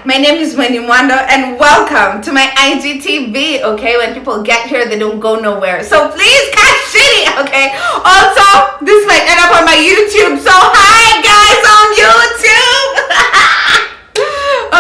My name is Wendy Mwando and welcome to my IGTV. Okay, when people get here, they don't go nowhere. So please catch shitty, okay? Also, this might end up on my YouTube. So hi guys on YouTube.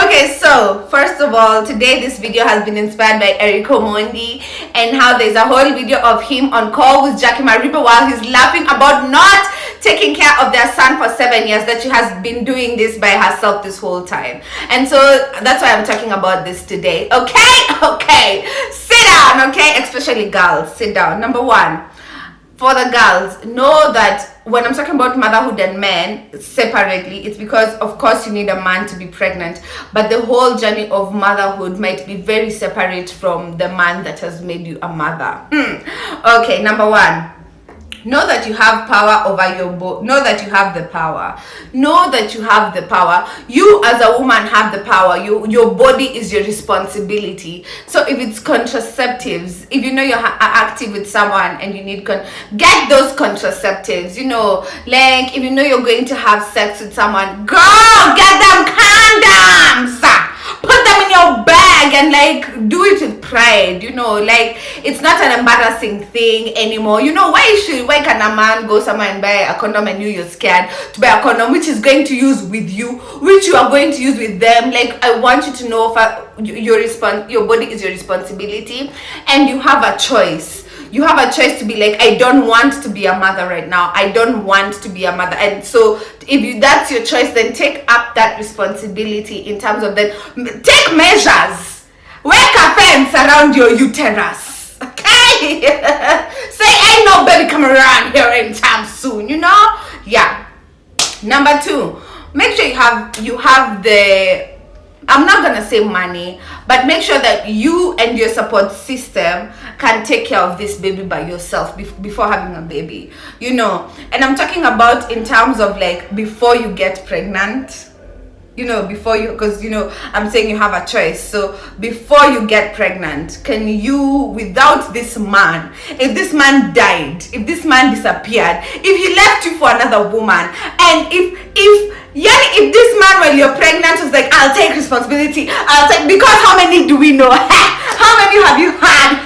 Okay, so first of all, today this video has been inspired by Erick Omondi and how there's a whole video of him on call with Jackie Maripa while he's laughing about not taking care of their son for 7 years, that she has been doing this by herself this whole time. And so that's why I'm talking about this today. Okay, sit down. Okay, especially girls, sit down. Number one, for the girls, know that when I'm talking about motherhood and men separately, it's because of course you need a man to be pregnant, but the whole journey of motherhood might be very separate from the man that has made you a mother. Okay, number one, know that you have power over your body. Know that you have the power. Know that you have the power. You as a woman have the power. Your body is your responsibility. So if it's contraceptives, if you know you're active with someone and you need get those contraceptives. You know, like if you know you're going to have sex with someone, girl, get them condoms. Put them in your bag and like do it with pride. You know, like it's not an embarrassing thing anymore. You know, why can a man go somewhere and buy a condom and you're scared to buy a condom which is going to use with you, which you are going to use with them? Like, I want you to know your body is your responsibility and you have a choice. You have a choice to be like, I don't want to be a mother right now. I don't want to be a mother. And so if that's your choice, then take up that responsibility in terms of then take measures. Work a fence around your uterus. Okay? Say ain't no baby coming around here anytime soon, you know? Yeah. Number two, make sure you have the, I'm not gonna say money, but make sure that you and your support system can take care of this baby by yourself before having a baby, you know. And I'm talking about in terms of like before you get pregnant, you know, because you know, I'm saying you have a choice. So before you get pregnant, can you, without this man, if this man died, if this man disappeared, if he left you for another woman, and if this man while you're pregnant was like, I'll take responsibility, because how many do we know? How many have you had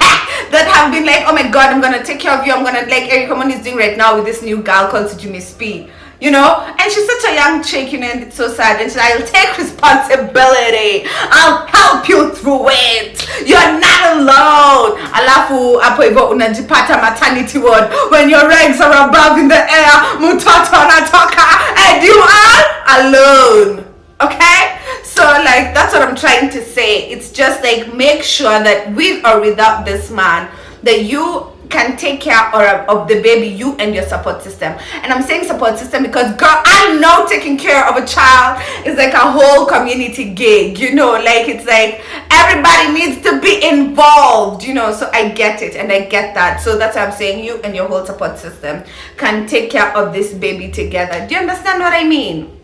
that have been like, oh my god, I'm gonna take care of you, I'm gonna, like Erick Omondi is doing right now with this new girl called Jimmy Spee, you know, and she's such a young chick, you know, and it's so sad, and she's like, I'll take responsibility, I'll help you through it, you're not alone. Alafu hapo hivyo unajipata maternity ward when your legs are above in the air, mtoto anatoka and you are alone. Okay, so like that's what I'm trying to say. It's just like, make sure that with or without this man, that you can take care of the baby, you and your support system. And I'm saying support system because, girl, I know taking care of a child is like a whole community gig, you know, like it's like everybody needs to be involved, you know. So I get it and I get that. So that's why I'm saying you and your whole support system can take care of this baby together. Do you understand what I mean?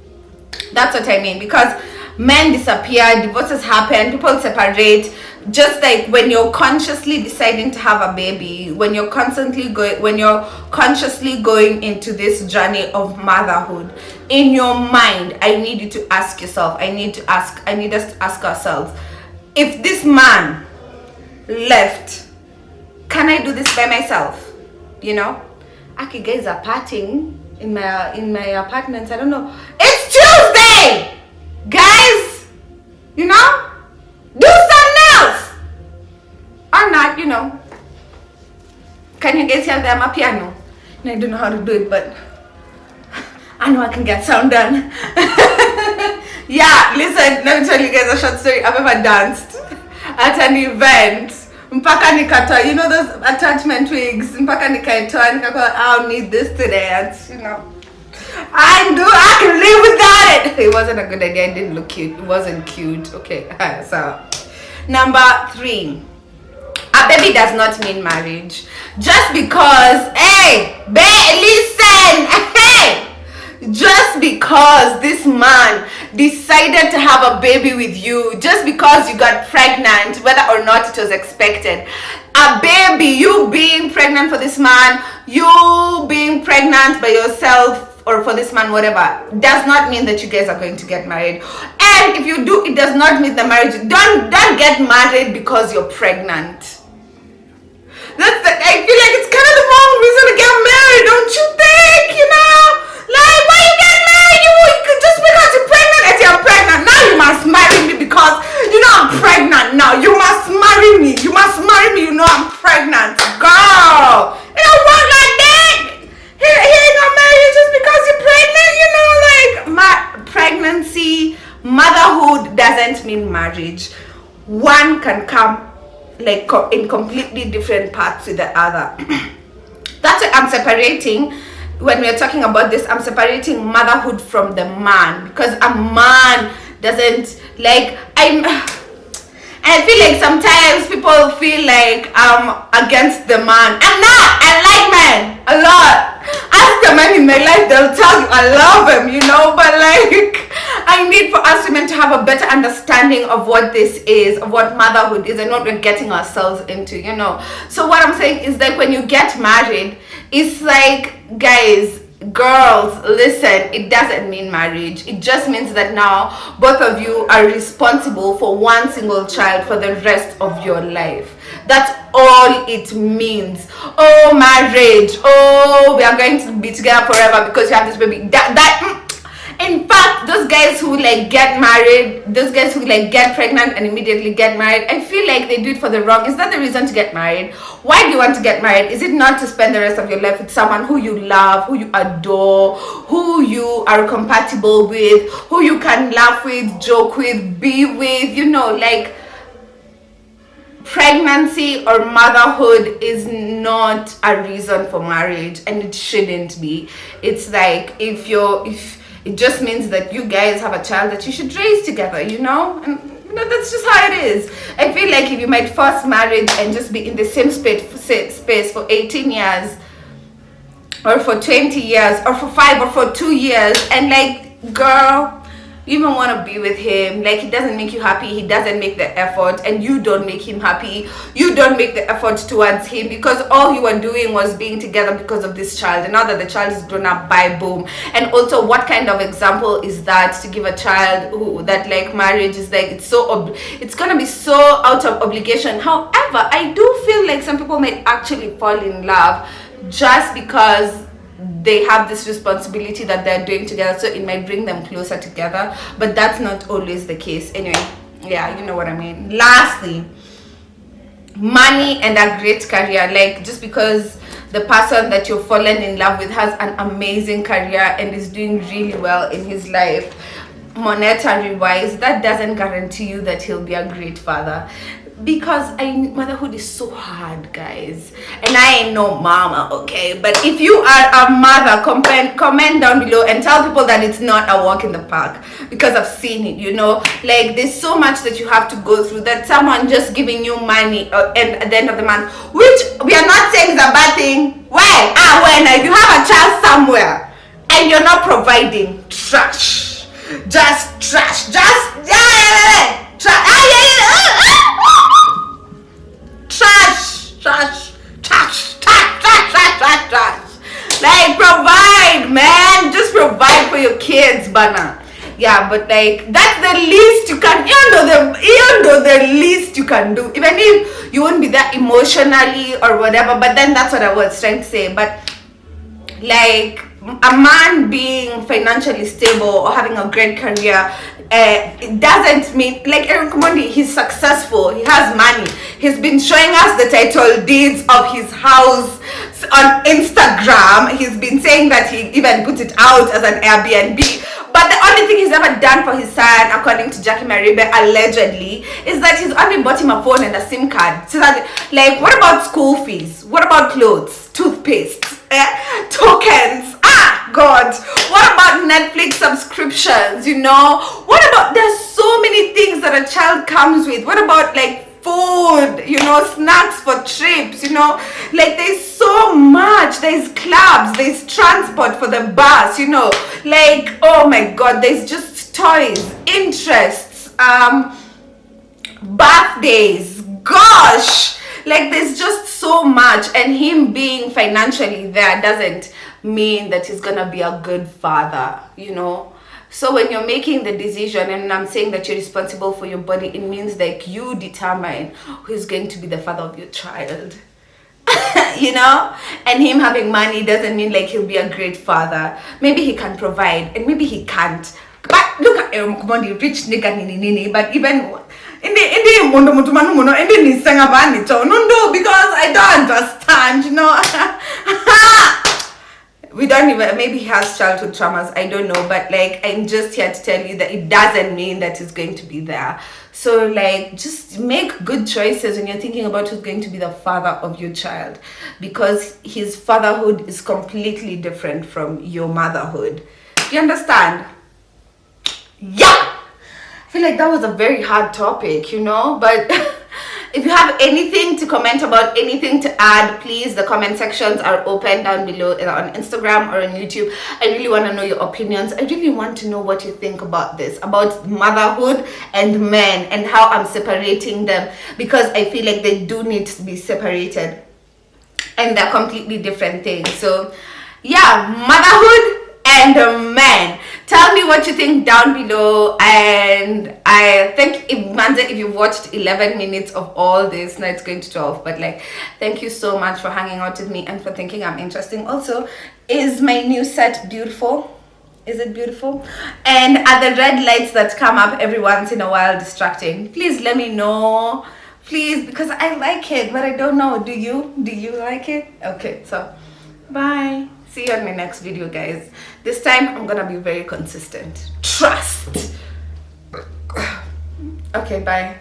That's what I mean, because men disappear, divorces happen, people separate. Just like when you're consciously deciding to have a baby, when you're consciously going into this journey of motherhood, in your mind, I need you to ask yourself, I need us to ask ourselves, if this man left, can I do this by myself? You know, Aki guys are partying in my apartment. I don't know. It's Tuesday, guys. You know, do something else or not. You know. Can you guys hear them a piano? And I don't know how to do it, but I know I can get sound done. Yeah, listen. Let me tell you guys a short story. I've ever danced at an event. Mpaka nikatoa, you know those attachment wigs, mpaka nikaitoa, nikakuwa, I'll need this to dance, you know. I can live without it. It wasn't a good idea, it didn't look cute, it wasn't cute. Okay, so number three, a baby does not mean marriage. Just because, just because this man decided to have a baby with you, just because you got pregnant, whether or not it was expected, a baby, you being pregnant for this man, you being pregnant by yourself or for this man, whatever, does not mean that you guys are going to get married. then if you do, it does not mean the marriage. Don't get married because you're pregnant. I feel like it's kind of the wrong reason to get married, don't you think? Like, why you get married? You could just because you're pregnant. If you're pregnant, now you must marry me because I'm pregnant now. You must marry me. You must marry me. I'm pregnant, girl. It don't work like that. He ain't gonna marry you just because you're pregnant. Pregnancy, motherhood doesn't mean marriage. One can come like in completely different paths to the other. That's why I'm separating. When we're talking about this, I'm separating motherhood from the man, because a man doesn't I feel like sometimes people feel like I'm against the man. I'm not. I like men a lot. Ask the men in my life, they'll tell you I love him, but I need for us women to have a better understanding of what this is, of what motherhood is, and what we're getting ourselves into, So what I'm saying is that when you get married, it's like, guys, girls, listen, it doesn't mean marriage. It just means that now both of you are responsible for one single child for the rest of your life. That's all it means. Oh, marriage. Oh, we are going to be together forever because you have this baby. In fact, those guys who get married, those guys who get pregnant and immediately get married, I feel like they do it for the wrong. Is that the reason to get married? Why do you want to get married? Is it not to spend the rest of your life with someone who you love, who you adore, who you are compatible with, who you can laugh with, joke with, be with, pregnancy or motherhood is not a reason for marriage, and it shouldn't be. It's like if it just means that you guys have a child that you should raise together, and that's just how it is. I feel like if you might force marriage and just be in the same space for 18 years or for 20 years or for 5 or for 2 years, and girl, you even want to be with him, he doesn't make you happy, he doesn't make the effort, and you don't make him happy, you don't make the effort towards him, because all you were doing was being together because of this child, and now that the child is grown up, bye, boom. And also, what kind of example is that to give a child that marriage is it's gonna be so out of obligation? However, I do feel like some people might actually fall in love just because they have this responsibility that they're doing together, so it might bring them closer together, but that's not always the case. Anyway, yeah, you know what I mean. Lastly, money and a great career. Just because the person that you've fallen in love with has an amazing career and is doing really well in his life, monetary wise, that doesn't guarantee you that he'll be a great father. Because motherhood is so hard, guys, and I ain't no mama, okay? But if you are a mother, comment down below and tell people that it's not a walk in the park, because I've seen it. There's so much that you have to go through, that someone just giving you money and at the end of the month, which we are not saying is a bad thing. Why? When you have a child somewhere and you're not providing, trash, just trash, provide, man. Just provide for your kids, bana. Yeah, but that's the least you can, even though the least you can do, even if you won't be that emotionally or whatever. But then that's what I was trying to say. But a man being financially stable or having a great career, it doesn't mean, Erick Omondi, he's successful, he has money, he's been showing us the title deeds of his house on Instagram, he's been saying that he even put it out as an Airbnb. But the only thing he's ever done for his son, according to Jackie Maribe, allegedly, is that he's only bought him a phone and a SIM card. So that, what about school fees? What about clothes, toothpaste, tokens? God, what about Netflix subscriptions? What about, there's so many things that a child comes with. What about food, snacks for trips, there's so much. There's clubs, there's transport for the bus, oh my God, there's just toys, interests, birthdays, gosh, there's just so much. And him being financially there doesn't mean that he's gonna be a good father, So when you're making the decision, and I'm saying that you're responsible for your body, it means like you determine who's going to be the father of your child. You know, and him having money doesn't mean like he'll be a great father. Maybe he can provide and maybe he can't. But look at Omondi, rich nigga nini, but even in the mundo mutumanu muno in the nisangabani no, because I don't understand, you know. We don't even, maybe he has childhood traumas, I don't know, but like I'm just here to tell you that it doesn't mean that he's going to be there. So like just make good choices when you're thinking about who's going to be the father of your child, because his fatherhood is completely different from your motherhood. Do you understand? Yeah, I feel like that was a very hard topic, you know, but if you have anything to comment about, anything to add, please, the comment sections are open down below on Instagram or on YouTube. I really want to know your opinions. I really want to know what you think about this, about motherhood and men, and how I'm separating them, because I feel like they do need to be separated and they're completely different things. So yeah, motherhood and men. Tell me what you think down below, and I think if you've watched 11 minutes of all this, now it's going to 12, but like thank you so much for hanging out with me and for thinking I'm interesting. Also, is my new set beautiful? Is it beautiful? And are the red lights that come up every once in a while distracting? Please let me know, please, because I like it, but I don't know, do you like it? Okay, so bye. See you on my next video, guys. This time I'm gonna be very consistent. Trust. Okay, bye.